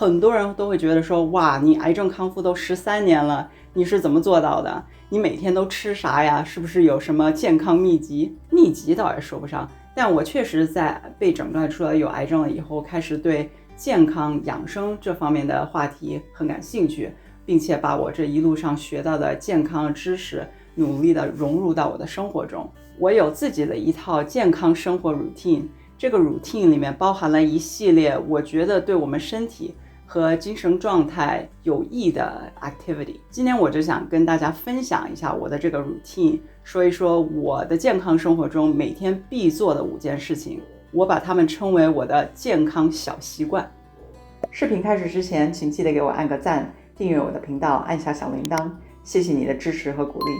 很多人都会觉得说，哇，你癌症康复都13年了，你是怎么做到的？你每天都吃啥呀？是不是有什么健康秘籍？秘籍倒也说不上，但我确实在被诊断出来有癌症了以后，开始对健康养生这方面的话题很感兴趣，并且把我这一路上学到的健康知识努力的融入到我的生活中。我有自己的一套健康生活 routine， 这个 routine 里面包含了一系列我觉得对我们身体和精神状态有益的 activity。 今天我就想跟大家分享一下我的这个 routine， 说一说我的健康生活中每天必做的5件事情，我把它们称为我的健康小习惯。视频开始之前，请记得给我按个赞，订阅我的频道，按下小铃铛，谢谢你的支持和鼓励。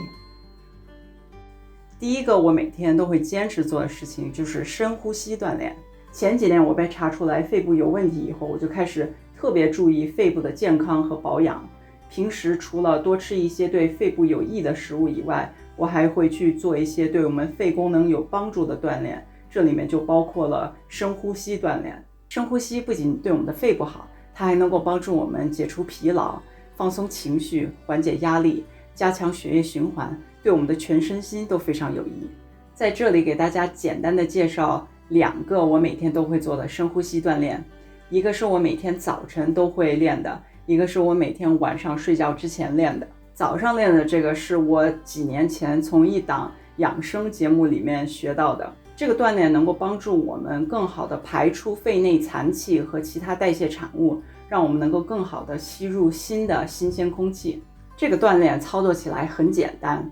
第一个我每天都会坚持做的事情就是深呼吸锻炼。前几年我被查出来肺部有问题以后，我就开始特别注意肺部的健康和保养。平时除了多吃一些对肺部有益的食物以外，我还会去做一些对我们肺功能有帮助的锻炼，这里面就包括了深呼吸锻炼。深呼吸不仅对我们的肺部好，它还能够帮助我们解除疲劳、放松情绪、缓解压力、加强血液循环，对我们的全身心都非常有益。在这里给大家简单的介绍2个我每天都会做的深呼吸锻炼，一个是我每天早晨都会练的，一个是我每天晚上睡觉之前练的。早上练的这个是我几年前从一档养生节目里面学到的，这个锻炼能够帮助我们更好的排出肺内残气和其他代谢产物，让我们能够更好的吸入新的新鲜空气。这个锻炼操作起来很简单，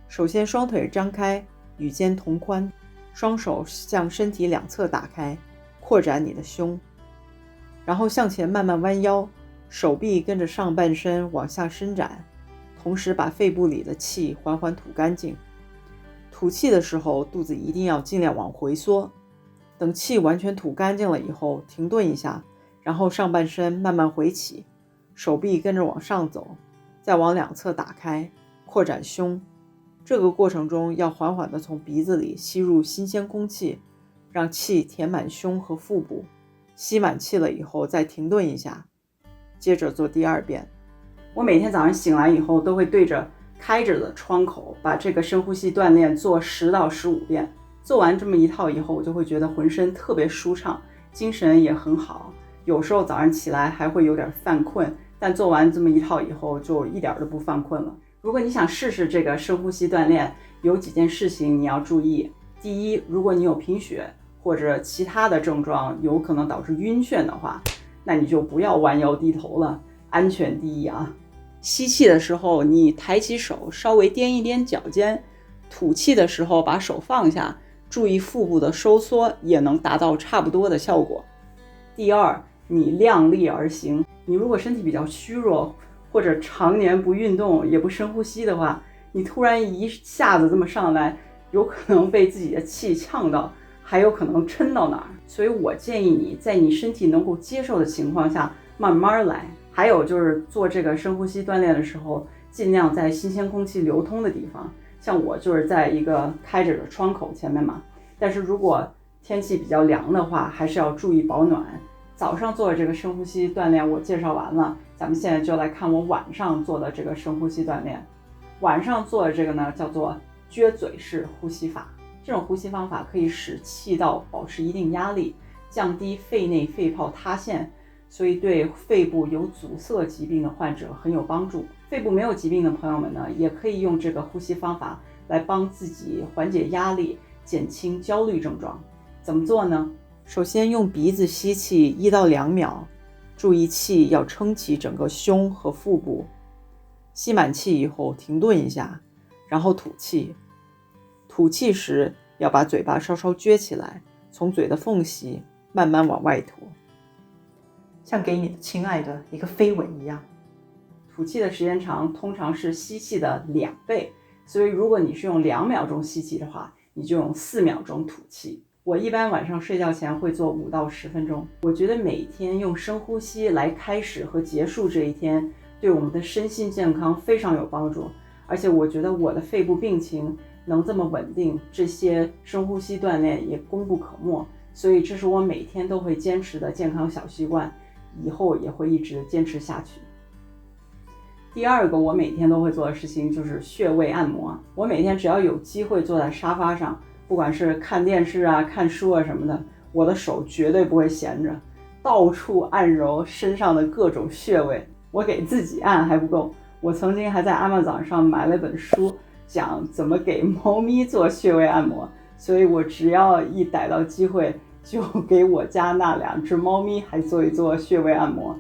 首先双腿张开，与肩同宽，双手向身体两侧打开，扩展你的胸，然后向前慢慢弯腰，手臂跟着上半身往下伸展，同时把肺部里的气缓缓吐干净。吐气的时候，肚子一定要尽量往回缩。等气完全吐干净了以后，停顿一下，然后上半身慢慢回起，手臂跟着往上走，再往两侧打开，扩展胸。这个过程中要缓缓地从鼻子里吸入新鲜空气，让气填满胸和腹部。吸满气了以后再停顿一下，接着做第2遍。我每天早上醒来以后都会对着开着的窗口把这个深呼吸锻炼做10到15遍。做完这么一套以后，我就会觉得浑身特别舒畅，精神也很好，有时候早上起来还会有点犯困，但做完这么一套以后就一点都不犯困了。如果你想试试这个深呼吸锻炼，有几件事情你要注意。第一，如果你有贫血或者其他的症状有可能导致晕眩的话，那你就不要弯腰低头了，安全第一啊。吸气的时候你抬起手，稍微踮一踮脚尖，吐气的时候把手放下，注意腹部的收缩，也能达到差不多的效果。第二，你量力而行。你如果身体比较虚弱，或者常年不运动也不深呼吸的话，你突然一下子这么上来，有可能被自己的气呛到，还有可能抻到哪儿。所以我建议你在你身体能够接受的情况下慢慢来。还有就是做这个深呼吸锻炼的时候，尽量在新鲜空气流通的地方，像我就是在一个开着的窗口前面嘛。但是如果天气比较凉的话，还是要注意保暖。早上做的这个深呼吸锻炼我介绍完了，咱们现在就来看我晚上做的这个深呼吸锻炼。晚上做的这个呢，叫做撅嘴式呼吸法。这种呼吸方法可以使气道保持一定压力，降低肺内肺泡塌陷，所以对肺部有阻塞疾病的患者很有帮助。肺部没有疾病的朋友们呢，也可以用这个呼吸方法来帮自己缓解压力，减轻焦虑症状。怎么做呢？首先用鼻子吸气1到2秒，注意气要撑起整个胸和腹部。吸满气以后停顿一下，然后吐气。吐气时要把嘴巴稍稍撅起来，从嘴的缝隙慢慢往外吐，像给你的亲爱的一个飞吻一样。吐气的时间长通常是吸气的2倍，所以如果你是用2秒钟吸气的话，你就用4秒钟吐气。我一般晚上睡觉前会做5到10分钟。我觉得每天用深呼吸来开始和结束这一天，对我们的身心健康非常有帮助。而且我觉得我的肺部病情能这么稳定，这些深呼吸锻炼也功不可没。所以这是我每天都会坚持的健康小习惯，以后也会一直坚持下去。第二个我每天都会做的事情就是穴位按摩。我每天只要有机会坐在沙发上，不管是看电视啊、看书啊什么的，我的手绝对不会闲着，到处按揉身上的各种穴位。我给自己按还不够，我曾经还在 Amazon 上买了本书，讲怎么给猫咪做穴位按摩，所以我只要一逮到机会，就给我家那2只猫咪还做一做穴位按摩。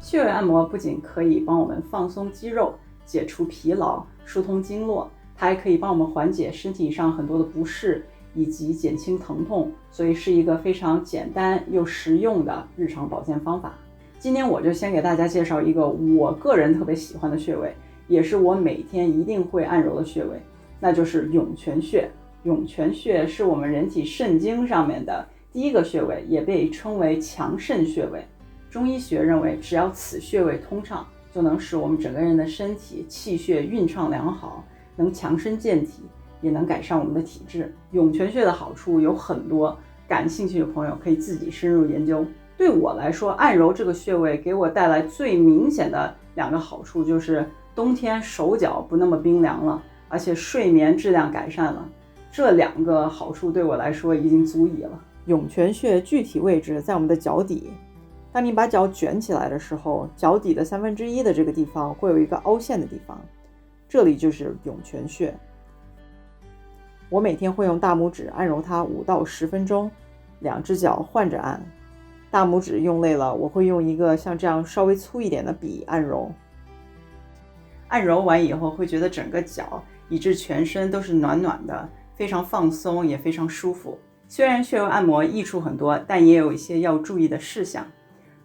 穴位按摩不仅可以帮我们放松肌肉、解除疲劳、疏通经络，它还可以帮我们缓解身体上很多的不适以及减轻疼痛，所以是一个非常简单又实用的日常保健方法。今天我就先给大家介绍一个我个人特别喜欢的穴位，也是我每天一定会按揉的穴位，那就是涌泉穴。涌泉穴是我们人体肾经上面的第一个穴位，也被称为强肾穴位。中医学认为，只要此穴位通畅，就能使我们整个人的身体气血运畅良好，能强身健体，也能改善我们的体质。涌泉穴的好处有很多，感兴趣的朋友可以自己深入研究。对我来说，按揉这个穴位给我带来最明显的2个好处，就是冬天手脚不那么冰凉了，而且睡眠质量改善了。这2个好处对我来说已经足矣了。涌泉穴具体位置在我们的脚底，当你把脚卷起来的时候，脚底的1/3的这个地方会有一个凹陷的地方，这里就是涌泉穴。我每天会用大拇指按揉它5到10分钟，2只脚换着按。大拇指用累了，我会用一个像这样稍微粗一点的笔按揉。按揉完以后，会觉得整个脚以至全身都是暖暖的，非常放松，也非常舒服。虽然穴位按摩益处很多，但也有一些要注意的事项。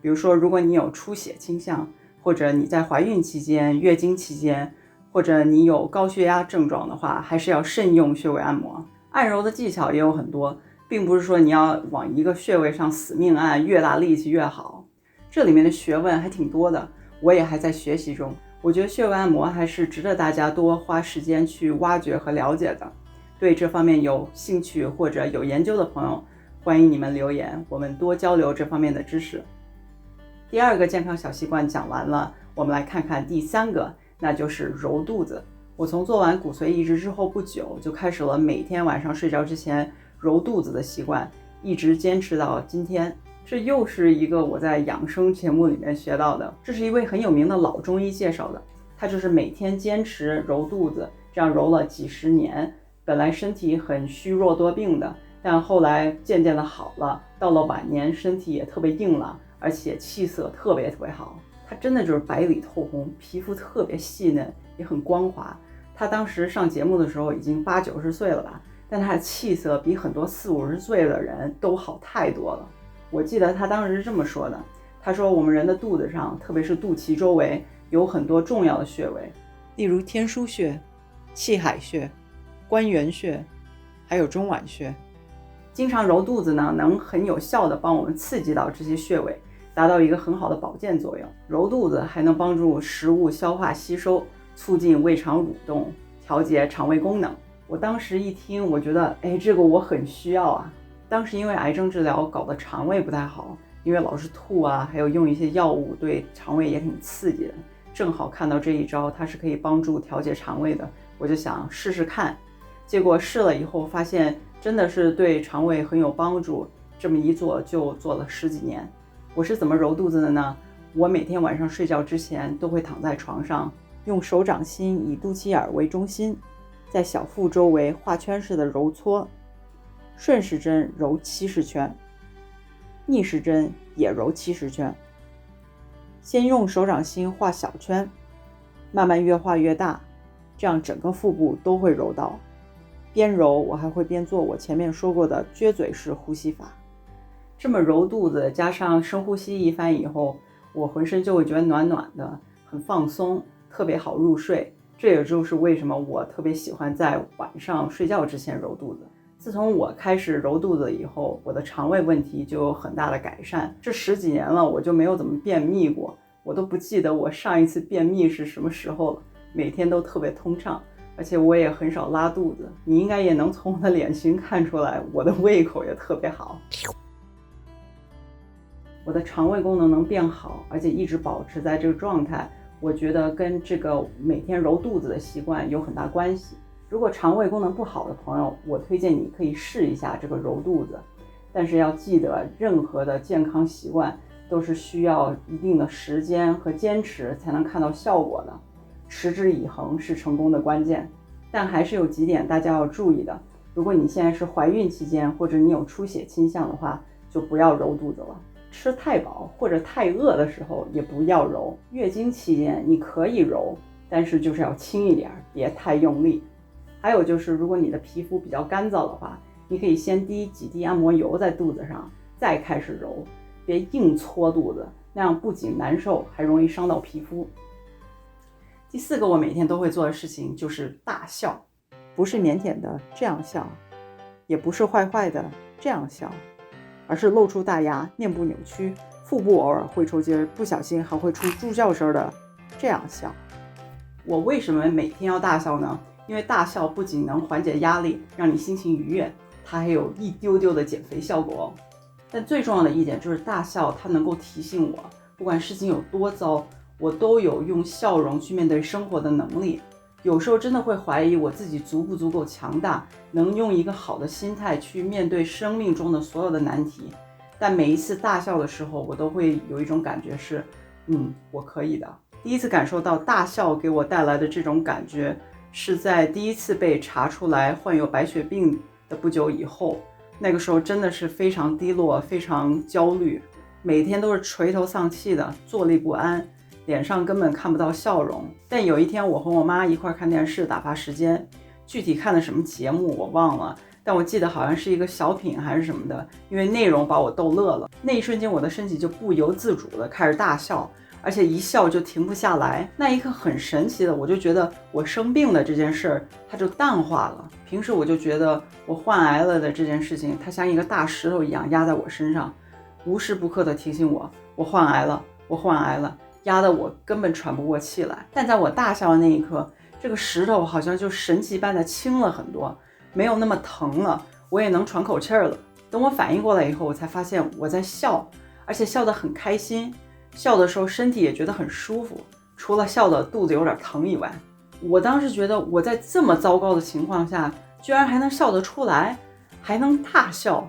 比如说，如果你有出血倾向，或者你在怀孕期间、月经期间，或者你有高血压症状的话，还是要慎用穴位按摩。按揉的技巧也有很多，并不是说你要往一个穴位上死命按，越大力气越好。这里面的学问还挺多的，我也还在学习中。我觉得穴位按摩还是值得大家多花时间去挖掘和了解的。对这方面有兴趣或者有研究的朋友，欢迎你们留言，我们多交流这方面的知识。第2个健康小习惯讲完了，我们来看看第3个，那就是揉肚子。我从做完骨髓移植之后不久，就开始了每天晚上睡觉之前揉肚子的习惯，一直坚持到今天。这又是一个我在养生节目里面学到的，这是一位很有名的老中医介绍的，他就是每天坚持揉肚子，这样揉了几十年，本来身体很虚弱多病的，但后来渐渐的好了，到了晚年身体也特别硬朗，而且气色特别好。他真的就是白里透红，皮肤特别细嫩，也很光滑。他当时上节目的时候已经80、90岁了吧，但他的气色比很多40、50岁的人都好太多了。我记得他当时是这么说的，他说我们人的肚子上，特别是肚脐周围，有很多重要的穴位，例如天枢穴、气海穴、关元穴，还有中脘穴。经常揉肚子呢，能很有效的帮我们刺激到这些穴位，达到一个很好的保健作用。揉肚子还能帮助食物消化吸收，促进胃肠蠕动，调节肠胃功能。我当时一听，我觉得这个我很需要啊。当时因为癌症治疗搞得肠胃不太好，因为老是吐啊，还有用一些药物，对肠胃也挺刺激的。正好看到这一招，它是可以帮助调节肠胃的，我就想试试看。结果试了以后发现真的是对肠胃很有帮助，这么一做就做了10几年。我是怎么揉肚子的呢？我每天晚上睡觉之前都会躺在床上，用手掌心以肚脐眼为中心，在小腹周围画圈式的揉搓，顺时针揉70圈，逆时针也揉70圈。先用手掌心画小圈，慢慢越画越大，这样整个腹部都会揉到。边揉我还会边做我前面说过的撅嘴式呼吸法。这么揉肚子加上深呼吸一番以后，我浑身就会觉得暖暖的，很放松，特别好入睡。这也就是为什么我特别喜欢在晚上睡觉之前揉肚子。自从我开始揉肚子以后，我的肠胃问题就有很大的改善。这10几年了，我就没有怎么便秘过，我都不记得我上一次便秘是什么时候了，每天都特别通畅，而且我也很少拉肚子。你应该也能从我的脸型看出来，我的胃口也特别好。我的肠胃功能能变好，而且一直保持在这个状态，我觉得跟这个每天揉肚子的习惯有很大关系。如果肠胃功能不好的朋友，我推荐你可以试一下这个揉肚子，但是要记得，任何的健康习惯都是需要一定的时间和坚持才能看到效果的，持之以恒是成功的关键。但还是有几点大家要注意的，如果你现在是怀孕期间，或者你有出血倾向的话，就不要揉肚子了。吃太饱或者太饿的时候也不要揉。月经期间你可以揉，但是就是要轻一点，别太用力。还有就是，如果你的皮肤比较干燥的话，你可以先滴几滴按摩油在肚子上，再开始揉，别硬搓肚子，那样不仅难受，还容易伤到皮肤。第4个我每天都会做的事情就是大笑，不是腼腆的这样笑，也不是坏坏的这样笑，而是露出大牙，面部扭曲，腹部偶尔会抽筋，不小心还会出猪叫声的这样笑。我为什么每天要大笑呢？因为大笑不仅能缓解压力，让你心情愉悦，它还有一丢丢的减肥效果哦。但最重要的一点就是大笑，它能够提醒我，不管事情有多糟，我都有用笑容去面对生活的能力。有时候真的会怀疑我自己足不足够强大，能用一个好的心态去面对生命中的所有的难题。但每一次大笑的时候，我都会有一种感觉是，我可以的。第一次感受到大笑给我带来的这种感觉，是在第一次被查出来患有白血病的不久以后。那个时候真的是非常低落，非常焦虑，每天都是垂头丧气的，坐立不安，脸上根本看不到笑容。但有一天我和我妈一块看电视打发时间，具体看的什么节目我忘了，但我记得好像是一个小品还是什么的，因为内容把我逗乐了。那一瞬间我的身体就不由自主的开始大笑，而且一笑就停不下来。那一刻很神奇的，我就觉得我生病的这件事儿它就淡化了。平时我就觉得我患癌了的这件事情，它像一个大石头一样压在我身上，无时不刻的提醒我患癌了，我患癌了，压得我根本喘不过气来。但在我大笑的那一刻，这个石头好像就神奇般的轻了很多，没有那么疼了，我也能喘口气儿了。等我反应过来以后，我才发现我在笑，而且笑得很开心，笑的时候身体也觉得很舒服，除了笑的肚子有点疼以外。我当时觉得我在这么糟糕的情况下居然还能笑得出来，还能大笑，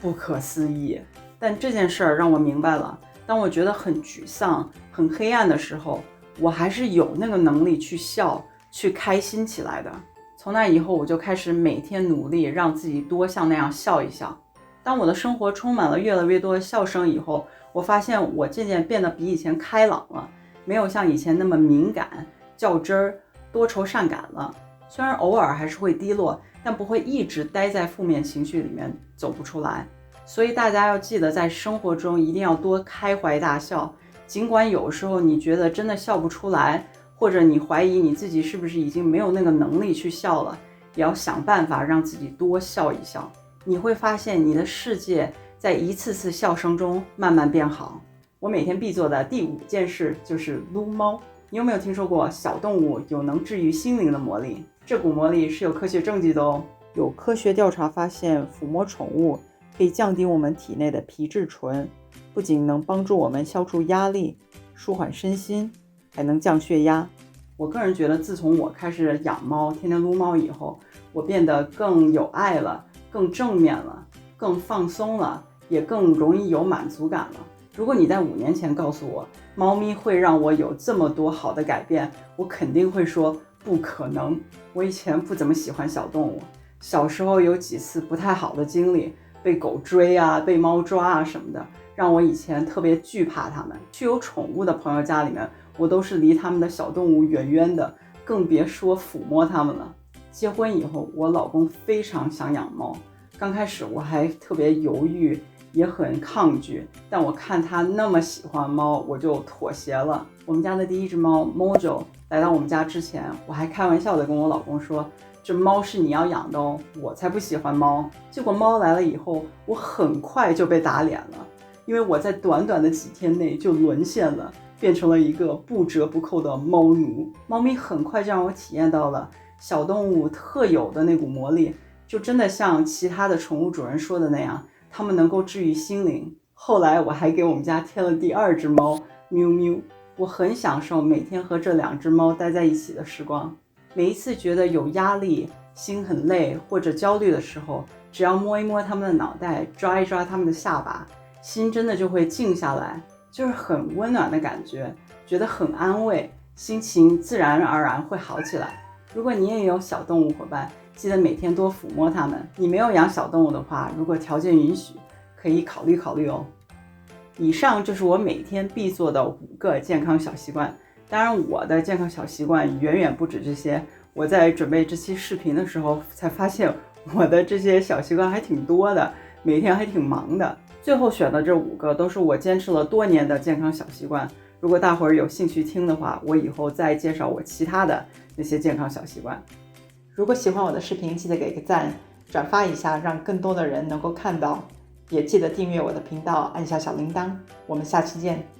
不可思议。但这件事儿让我明白了，当我觉得很沮丧很黑暗的时候，我还是有那个能力去笑，去开心起来的。从那以后我就开始每天努力让自己多像那样笑一笑。当我的生活充满了越来越多的笑声以后，我发现我渐渐变得比以前开朗了，没有像以前那么敏感较真儿多愁善感了。虽然偶尔还是会低落，但不会一直待在负面情绪里面走不出来。所以大家要记得，在生活中一定要多开怀大笑，尽管有时候你觉得真的笑不出来，或者你怀疑你自己是不是已经没有那个能力去笑了，也要想办法让自己多笑一笑。你会发现你的世界在一次次笑声中慢慢变好。我每天必做的第5件事就是撸猫。你有没有听说过小动物有能治愈心灵的魔力？这股魔力是有科学证据的哦。有科学调查发现，抚摸宠物可以降低我们体内的皮质醇，不仅能帮助我们消除压力，舒缓身心，还能降血压。我个人觉得，自从我开始养猫，天天撸猫以后，我变得更有爱了，更正面了，更放松了，也更容易有满足感了。如果你在5年前告诉我猫咪会让我有这么多好的改变，我肯定会说不可能。我以前不怎么喜欢小动物，小时候有几次不太好的经历，被狗追啊，被猫抓啊什么的，让我以前特别惧怕它们。去有宠物的朋友家里面，我都是离他们的小动物远远的，更别说抚摸它们了。结婚以后，我老公非常想养猫，刚开始我还特别犹豫，也很抗拒，但我看他那么喜欢猫，我就妥协了。我们家的第1只猫 Mojo 来到我们家之前，我还开玩笑的跟我老公说，这猫是你要养的哦，我才不喜欢猫。结果猫来了以后，我很快就被打脸了，因为我在短短的几天内就沦陷了，变成了一个不折不扣的猫奴。猫咪很快就让我体验到了小动物特有的那股魔力，就真的像其他的宠物主人说的那样，它们能够治愈心灵。后来我还给我们家添了第2只猫喵喵，我很享受每天和这2只猫待在一起的时光。每一次觉得有压力、心很累或者焦虑的时候，只要摸一摸它们的脑袋，抓一抓它们的下巴，心真的就会静下来，就是很温暖的感觉，觉得很安慰，心情自然而然会好起来。如果你也有小动物伙伴，记得每天多抚摸它们。你没有养小动物的话，如果条件允许，可以考虑考虑哦。以上就是我每天必做的5个健康小习惯。当然，我的健康小习惯远远不止这些。我在准备这期视频的时候，才发现我的这些小习惯还挺多的，每天还挺忙的。最后选的这5个都是我坚持了多年的健康小习惯。如果大伙儿有兴趣听的话，我以后再介绍我其他的那些健康小习惯。如果喜欢我的视频，记得给个赞，转发一下，让更多的人能够看到。也记得订阅我的频道，按下小铃铛。我们下期见。